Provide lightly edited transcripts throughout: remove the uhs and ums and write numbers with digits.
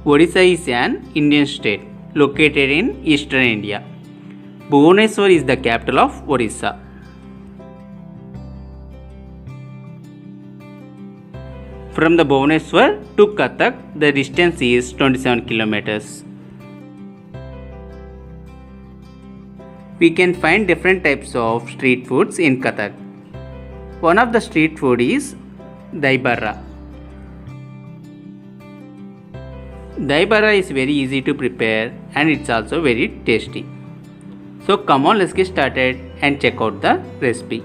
Odisha is an Indian state located in eastern India. Bhubaneswar is the capital of Odisha. From the Bhubaneswar to Cuttack, the distance is 27 kilometers. We can find different types of street foods in Cuttack. One of the street food is dahi barra. Dahi barra is very easy to prepare and it's also very tasty. So come on, let's get started and check out the recipe.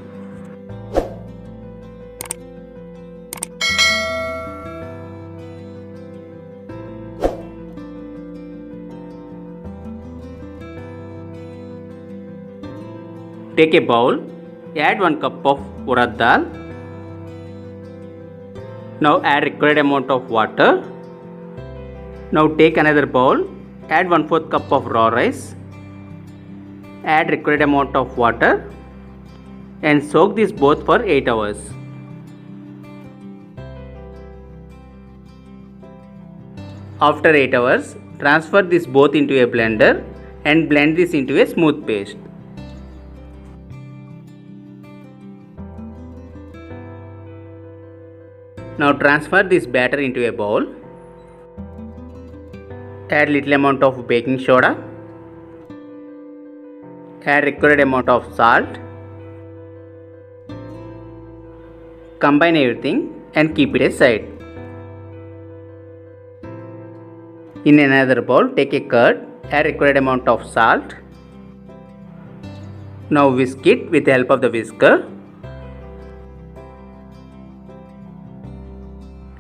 Take a bowl, add 1 cup of urad dal. Now add required amount of water. Now take another bowl, add 1/4 cup of raw rice, add required amount of water and soak this both for 8 hours. After 8 hours, transfer this both into a blender and blend this into a smooth paste. Now transfer this batter into a bowl. Add little amount of baking soda. Add required amount of salt. Combine everything and keep it aside. In another bowl, take a curd. Add required amount of salt. Now whisk it with the help of the whisker.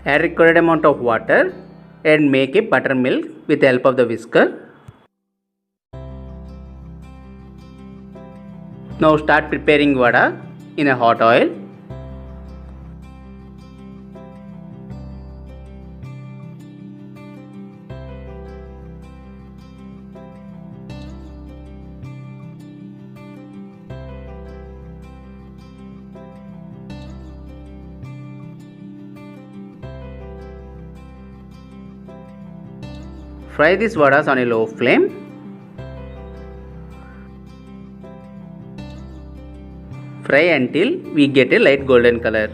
Add required amount of water and make a buttermilk with the help of the whisker. Now start preparing vada in a hot oil. Fry these vadas on a low flame. Fry until we get a light golden color.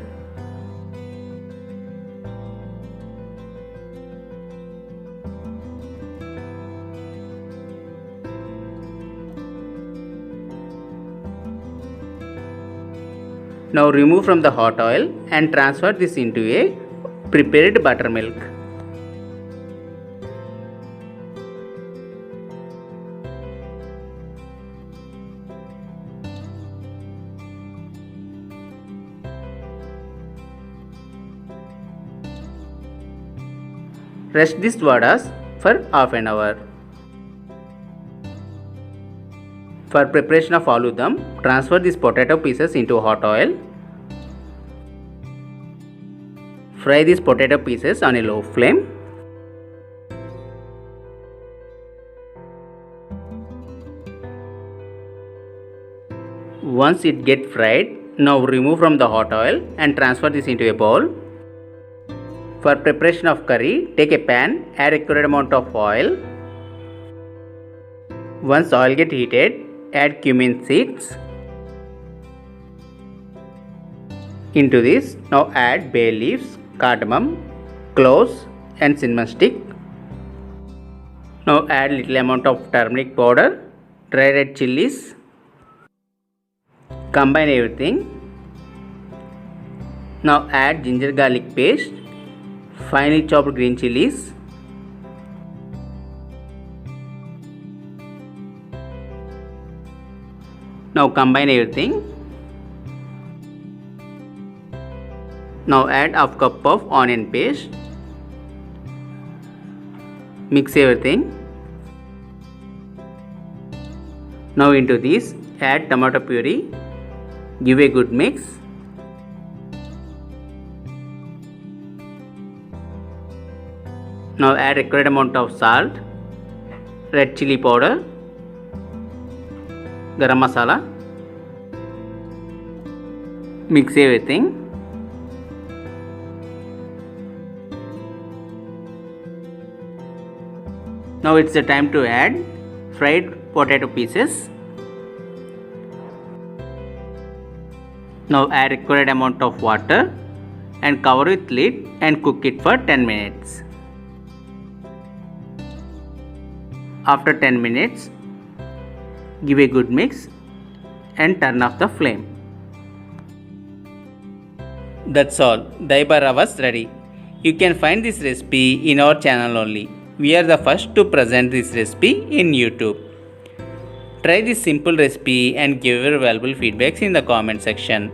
Now remove from the hot oil and transfer this into a prepared buttermilk. Rest these vadas for half an hour. For preparation of aloo dum, transfer these potato pieces into hot oil. Fry these potato pieces on a low flame. Once it gets fried, now remove from the hot oil and transfer this into a bowl. For preparation of curry, take a pan, add required amount of oil. Once oil gets heated, add cumin seeds. Into this, now add bay leaves, cardamom, cloves and cinnamon stick. Now add little amount of turmeric powder, dry red chilies. Combine everything. Now add ginger garlic paste, finely chopped green chilies, now combine everything. Now add half cup of onion paste, mix everything. Now into this add tomato puree, give a good mix. Now add required amount of salt, red chili powder, garam masala. Mix everything. Now it's the time to add fried potato pieces. Now add required amount of water and cover with lid and cook it for 10 minutes. After 10 minutes, give a good mix and turn off the flame. That's all, dahi bhalla was ready. You can find this recipe in our channel only. We are the first to present this recipe in YouTube. Try this simple recipe and give your valuable feedbacks in the comment section.